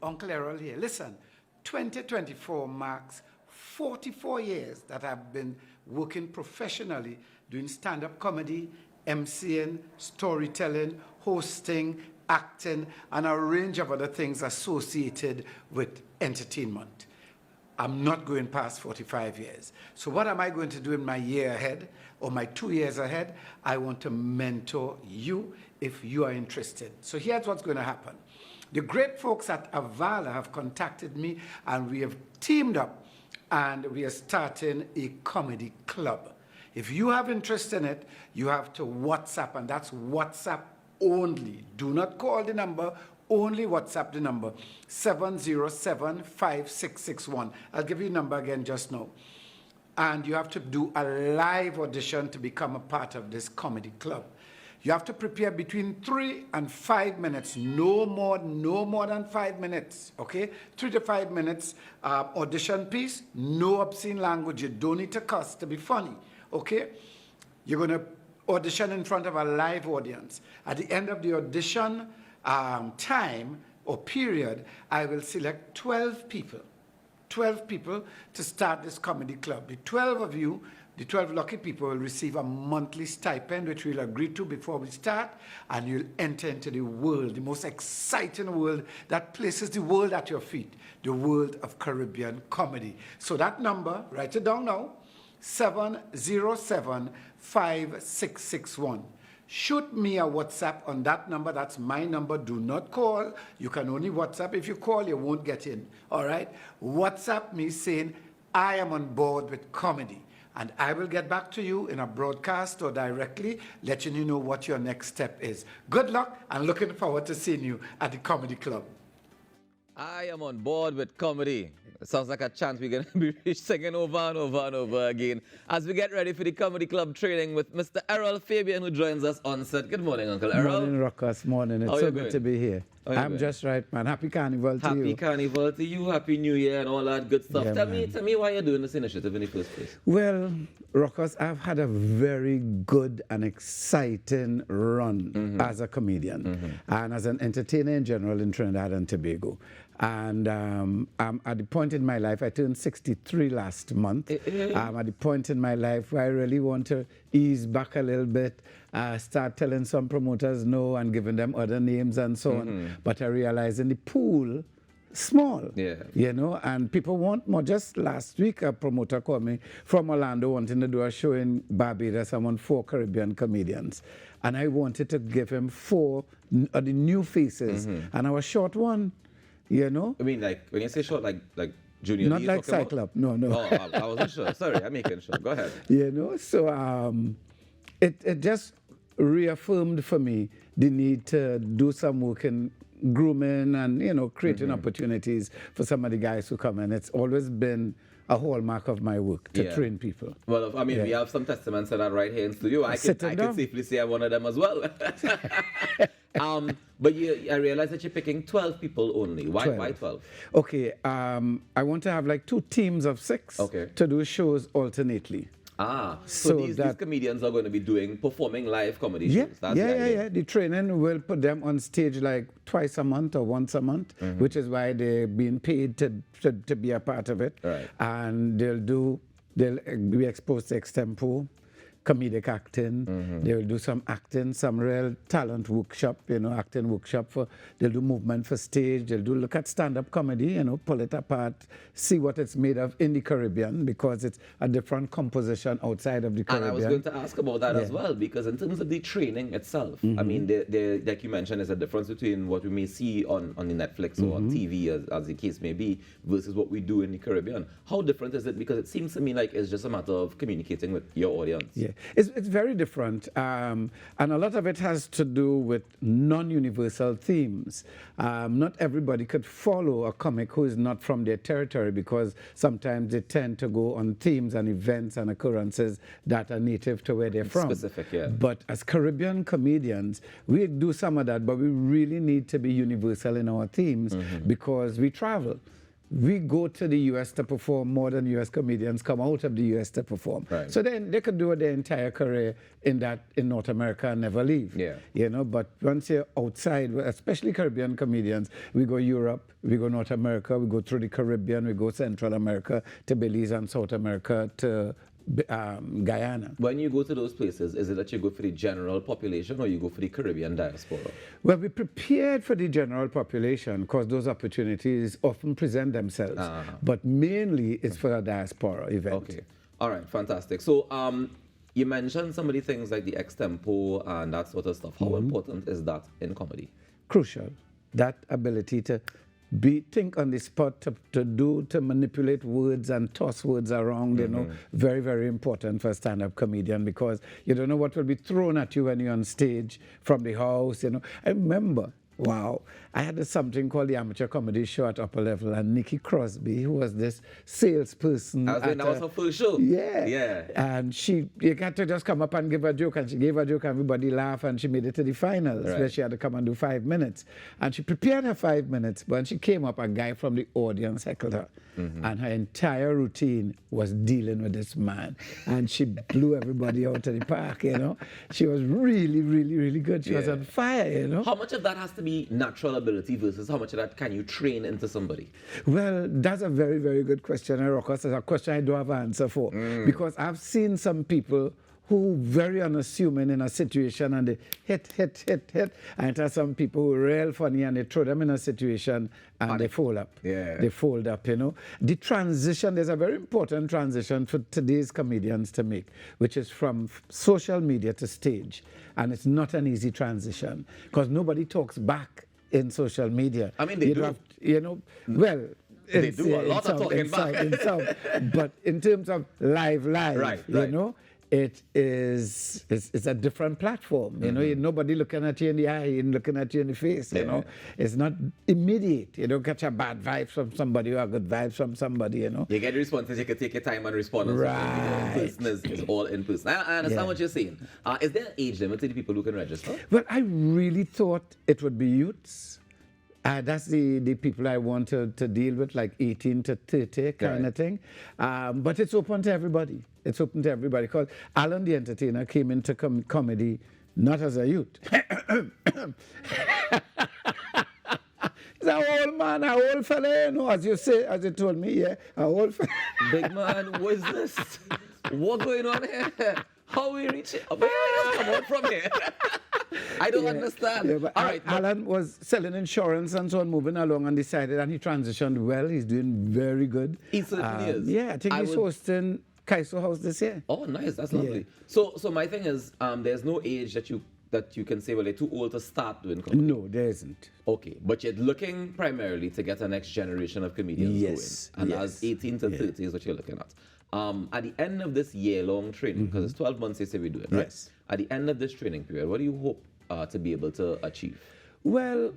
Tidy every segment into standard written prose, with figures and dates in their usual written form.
Uncle Errol here. Listen, 2024 marks 44 years that I've been working professionally doing stand-up comedy, MCing, storytelling, hosting, acting, and a range of other things associated with entertainment. I'm not going past 45 years. So what am I going to do in my year ahead or my 2 years ahead? I want to mentor you if you are interested. So here's what's going to happen. The great folks at Avala have contacted me and we have teamed up and we are starting a comedy club. If you have interest in it, you have to WhatsApp, and that's WhatsApp only. Do not call the number, only WhatsApp the number, 707-5661. I'll give you the number again just now. And you have to do a live audition to become a part of this comedy club. You have to prepare between 3 and 5 minutes, no more than 5 minutes, okay? 3 to 5 minutes audition piece, no obscene language. You don't need to cuss to be funny, okay? You're going to audition in front of a live audience. At the end of the audition time or period, I will select 12 people to start this comedy club. The 12 of you, the 12 lucky people will receive a monthly stipend, which we'll agree to before we start, and you'll enter into the world, the most exciting world that places the world at your feet, the world of Caribbean comedy. So that number, write it down now, 707-5661. Shoot me a WhatsApp on that number. That's my number. Do not call. You can only WhatsApp. If you call, you won't get in. All right? WhatsApp me saying, I am on board with comedy. And I will get back to you in a broadcast or directly, letting you know what your next step is. Good luck, and looking forward to seeing you at the Comedy Club. I am on board with comedy. It sounds like a chant we're going to be singing over and over and over again as we get ready for the Comedy Club training with Mr. Errol Fabien, who joins us on set. Good morning, Uncle Errol. Morning, Ruckus. Morning. It's so good to be here. I'm just right, man. Happy Carnival to you. Happy Carnival to you. Happy New Year and all that good stuff. Tell me why you're doing this initiative in the first place. Well, Ruckus, I've had a very good and exciting run as a comedian and as an entertainer in general in Trinidad and Tobago. And I'm at the point in my life, I turned 63 last month. I'm at the point in my life where I really want to ease back a little bit, start telling some promoters no and giving them other names and so on. But I realize in the pool, small, you know, and people want more. Just last week, a promoter called me from Orlando wanting to do a show in Barbados. I want 4 Caribbean comedians. And I wanted to give him 4 of the new faces. And I was short one. You know? I mean, like, when you say short, like Junior Not like Cyclop, no. Oh, I wasn't sure. Sorry, I'm making sure. Go ahead. You know, so it just reaffirmed for me the need to do some work in grooming and, you know, creating opportunities for some of the guys who come in. It's always been a hallmark of my work to train people. Well, I mean, we have some testaments to that right here in studio. I can safely say I'm one of them as well. But I realize that you're picking 12 people only. Why 12? Okay, I want to have like 2 teams of 6 to do shows alternately. So these comedians are going to be performing live comedy shows. That's yeah. The training will put them on stage like twice a month or once a month, which is why they're being paid to be a part of it. Right. And they'll be exposed to extempo, comedic acting. They'll do some acting, some real talent workshop, you know, acting workshop. They'll do movement for stage. They'll look at stand-up comedy, you know, pull it apart, see what it's made of in the Caribbean, because it's a different composition outside of the Caribbean. And I was going to ask about that as well, because in terms of the training itself, I mean, like you mentioned, there's a difference between what we may see on the Netflix or on TV, as the case may be, versus what we do in the Caribbean. How different is it? Because it seems to me like it's just a matter of communicating with your audience. Yeah. It's very different, and a lot of it has to do with non-universal themes. Not everybody could follow a comic who is not from their territory, because sometimes they tend to go on themes and events and occurrences that are native to where they're from. Specific, yeah. But as Caribbean comedians, we do some of that, but we really need to be universal in our themes because we travel. we go to the U.S. to perform more than U.S. comedians come out of the U.S. to perform. Right. So then they could do their entire career in North America and never leave. Yeah. You know, but once you're outside, especially Caribbean comedians, we go Europe, we go North America, we go through the Caribbean, we go Central America to Belize and South America to Guyana. When you go to those places, is it that you go for the general population or you go for the Caribbean diaspora? Well, we prepared for the general population because those opportunities often present themselves. But mainly it's for a diaspora event. Okay. All right, fantastic. So you mentioned some of the things like the extempo and that sort of stuff. How important is that in comedy? Crucial. That ability to think on the spot, to manipulate words and toss words around, you know, very, very important for a stand-up comedian because you don't know what will be thrown at you when you're on stage from the house, you know. I remember, wow, I had something called the Amateur Comedy Show at Upper Level, and Nikki Crosby, who was this salesperson. That was her first show? Yeah. Yeah. And you got to just come up and give a joke, and she gave a joke, and everybody laughed, and she made it to the finals, Right. where she had to come and do 5 minutes. And she prepared her 5 minutes, but when she came up, a guy from the audience heckled her. And her entire routine was dealing with this man. And she blew everybody out of the park, you know. She was really, really, really good. She was on fire, you know. How much of that has to be natural ability versus how much of that can you train into somebody? Well, that's a very, very good question, Rockus. It's a question I don't have an answer for. Because I've seen some people who very unassuming in a situation and they hit. And there's some people who are real funny and they throw them in a situation and they fold up. Yeah. They fold up, you know. The transition, there's a very important transition for today's comedians to make, which is from social media to stage. And it's not an easy transition because nobody talks back in social media. I mean, they do. You know, well, They do a lot of talking back. But in terms of live, Right. you know, it's a different platform. You know, nobody looking at you in the eye and looking at you in the face. You know, it's not immediate. You don't catch a bad vibe from somebody or a good vibes from somebody. You know, You get responses, you can take your time and respond. Right. In person is all in person. I understand what you're saying. Is there an age limit to the people who can register? well, I really thought it would be youths. That's the people I want to deal with, like 18 to 30 kind of thing. But it's open to everybody. It's open to everybody. Because Alan the Entertainer came into comedy not as a youth. He's an old man, an old fella, you know, as you told me, yeah, an old fella. Big man, what is this? What's going on here? How we reach it? Where you come out from here? I don't understand. Yeah, but all right, Alan was selling insurance and so on, moving along and decided, and he transitioned well. He's doing very good. He certainly is. Yeah, I think he's hosting Kaiso House this year. Oh, nice. That's lovely. So my thing is, there's no age that you can say, well, they're too old to start doing comedy. No, there isn't. Okay, but you're looking primarily to get a next generation of comedians going. And as 18 to 30 is what you're looking at. At the end of this year-long training, because it's 12 months they say we do it, right? Yes. At the end of this training period, what do you hope to be able to achieve? Well,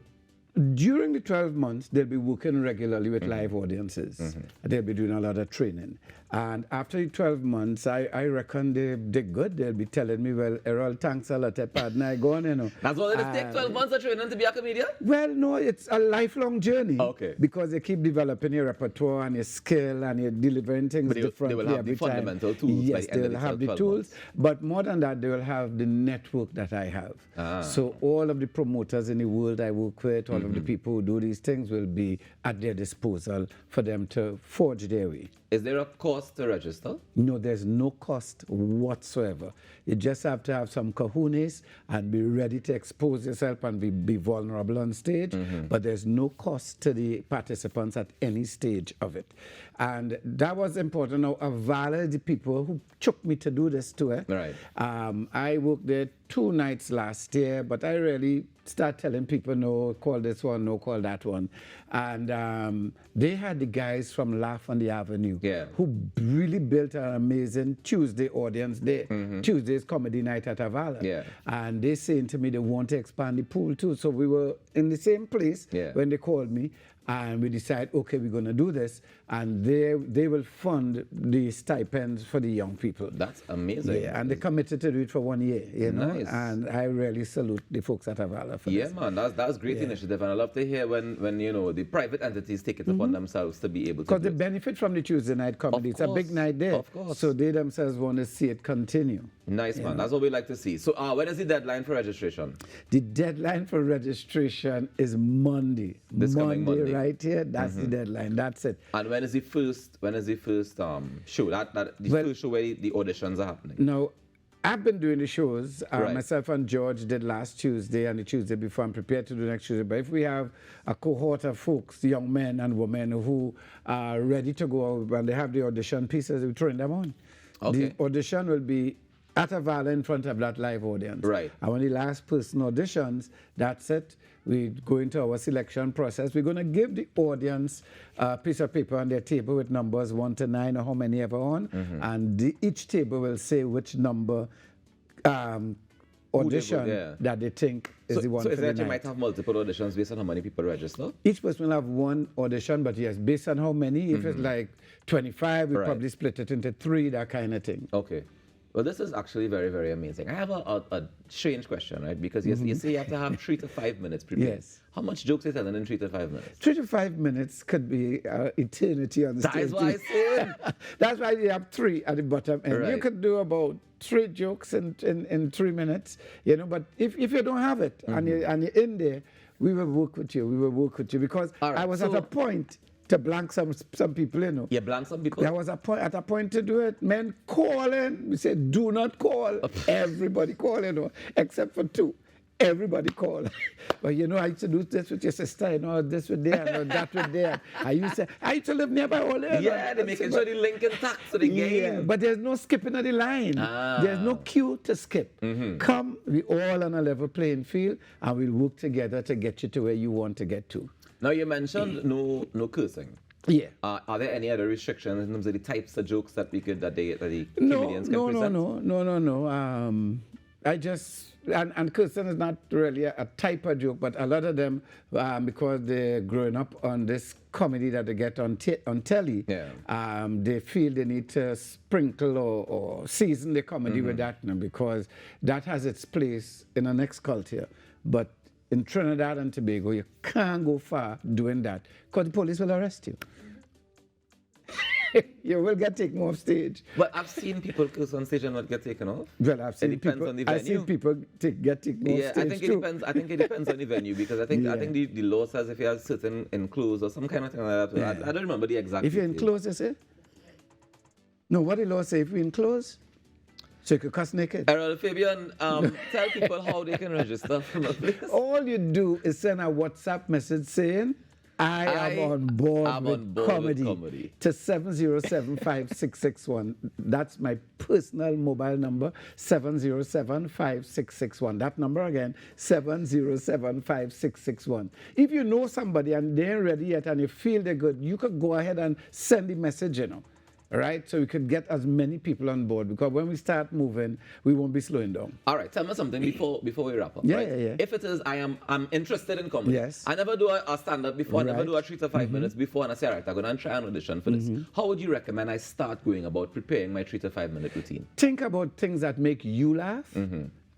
during the 12 months, they'll be working regularly with live audiences. They'll be doing a lot of training. And after the 12 months, I reckon they're good. They'll be telling me, well, Errol, thanks a lot, partner. I go on, you know. That's what it takes 12 months of training to be a comedian? Well, no, it's a lifelong journey. Okay. Because they keep developing your repertoire and your skill and you're delivering things differently they will have every the time. fundamental tools by Yes, the end they'll of the have the 12 tools. months. But more than that, they will have the network that I have. So all of the promoters in the world I work with, all of the people who do these things will be at their disposal for them to forge their way. Is there a cost to register? No, there's no cost whatsoever. You just have to have some cojones and be ready to expose yourself and be vulnerable on stage. But there's no cost to the participants at any stage of it. And that was important. Now, I value the people who took me to do this tour. Right. I worked there 2 nights last year, but I really start telling people, no, call this one, no, call that one. And they had the guys from Laugh on the Avenue who really built an amazing Tuesday audience there. Tuesday's comedy night at Avala. And they saying to me they want to expand the pool too. So we were in the same place when they called me. and we decide, okay, we're going to do this, and they will fund the stipends for the young people. That's amazing. Yeah, and they committed to do it for 1 year, you know, Nice. and I really salute the folks at Avala for this. Yeah, man, that's great initiative, and I love to hear when you know the private entities take it upon themselves to be able to. Because do they it. benefit from the Tuesday night comedy. It's a big course, night there. of course. So they themselves want to see it continue. Nice, man. That's what we like to see. So, when is the deadline for registration? The deadline for registration is Monday. This coming Monday. Right here. That's the deadline. That's it. And when is the first show? The first show where the auditions are happening. Now, I've been doing the shows. Right. Myself and George did last Tuesday and the Tuesday before. I'm prepared to do next Tuesday. But if we have a cohort of folks, young men and women who are ready to go out and they have the audition pieces, we train them on. Okay. The audition will be at Avala in front of that live audience. Right. And when the last person auditions, that's it. We go into our selection process. We're going to give the audience a piece of paper on their table with numbers 1 to 9 or how many ever on. And each table will say which number audition that they think is the one so for is the that you night. might have multiple auditions based on how many people register? Each person will have one audition, but yes, based on how many, if it's like 25, we Right. probably split it into 3, that kind of thing. Okay. Well, this is actually very, very amazing. I have a strange question, right? Because you say you have to have 3 to 5 minutes prepared. Yes. How much jokes are you telling in 3 to 5 minutes? 3 to 5 minutes could be eternity on the That stage. is what I said. That's why you have 3 at the bottom end. You Right. could do about 3 jokes in 3 minutes, you know. But if you don't have it and you're in there, we will work with you. We will work with you because All right, I was at so- a point to blank some people, you know. You blank some people? There was at a point to do it. Men calling. We said, do not call. Everybody call, you know, except for 2. Everybody call. But you know, I used to do this with your sister, you know, this with there, you know, that with there. I used to live nearby all there. Yeah, they're making sure the link intact so they Yeah, gain. but there's no skipping of the line. There's no cue to skip. Come, we all on a level playing field, and we'll work together to get you to where you want to get to. Now, you mentioned no cursing. Yeah. Are there any other restrictions in terms of the types of jokes that the No, comedians can present? no. I just, and cursing is not really a type of joke, but a lot of them, because they're growing up on this comedy that they get on telly, they feel they need to sprinkle or season the comedy with that, you know, because that has its place in the next culture. But in Trinidad and Tobago, you can't go far doing that because the police will arrest you. You will get taken off stage. But I've seen people curse on stage and not get taken off. Well, I've seen depends people. on the I've venue. seen people get taken off Yeah, stage I think it too. depends. I think it depends on the venue because I think the law says if you have certain enclosed or some kind of thing like that. I don't remember the exact. If you're details. enclosed, you say? No, what the law say? If you're enclosed, so you could cuss naked. Errol Fabien, tell people how they can register from a place. All you do is send a WhatsApp message saying, I am on board with comedy to 707-5661. That's my personal mobile number, 707-5661. That number again, 707-5661. If you know somebody and they're ready yet and you feel they're good, you could go ahead and send the message, you know. All right, so we could get as many people on board because when we start moving, we won't be slowing down. All right, tell me something before we wrap up. Yeah, right? yeah. If it is, I'm interested in comedy. Yes. I never do a stand-up before. I never Right. do a 3 to 5 minutes before, and I say, all right, I'm going to try an audition for this. How would you recommend I start going about preparing my 3 to 5 minute routine? Think about things that make you laugh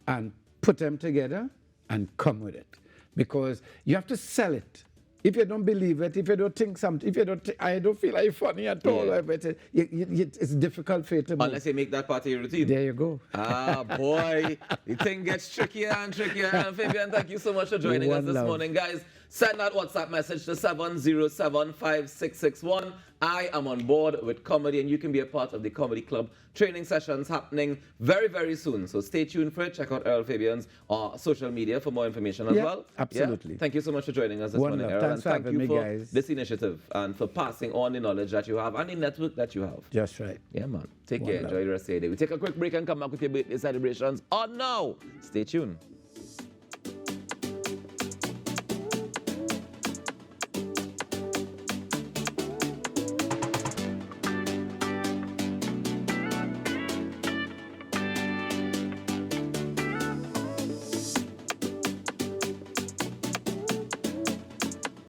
and put them together and come with it. Because you have to sell it. If you don't believe it, if you don't think something, if you don't, I don't feel like funny at all. Yeah. But it's difficult for you to move. Unless you make that part of your routine. There you go. Ah, boy. The thing gets trickier and trickier. And Fabian, thank you so much for joining us One this love. morning. Guys, send that WhatsApp message to 707-5661. I am on board with comedy, and you can be a part of the Comedy Club training sessions happening very, very soon. So stay tuned for it. Check out Errol Fabian's social media for more information as Yeah, well. absolutely. Yeah? Thank you so much for joining us this One morning, love. Errol. Thanks And for thank having you me, for guys. this initiative and for passing on the knowledge that you have and the network that you have. Just right. Yeah, man. Take One care. love. Enjoy the rest of your day. We take a quick break and come back with your birthday celebrations. Oh, no. Stay tuned.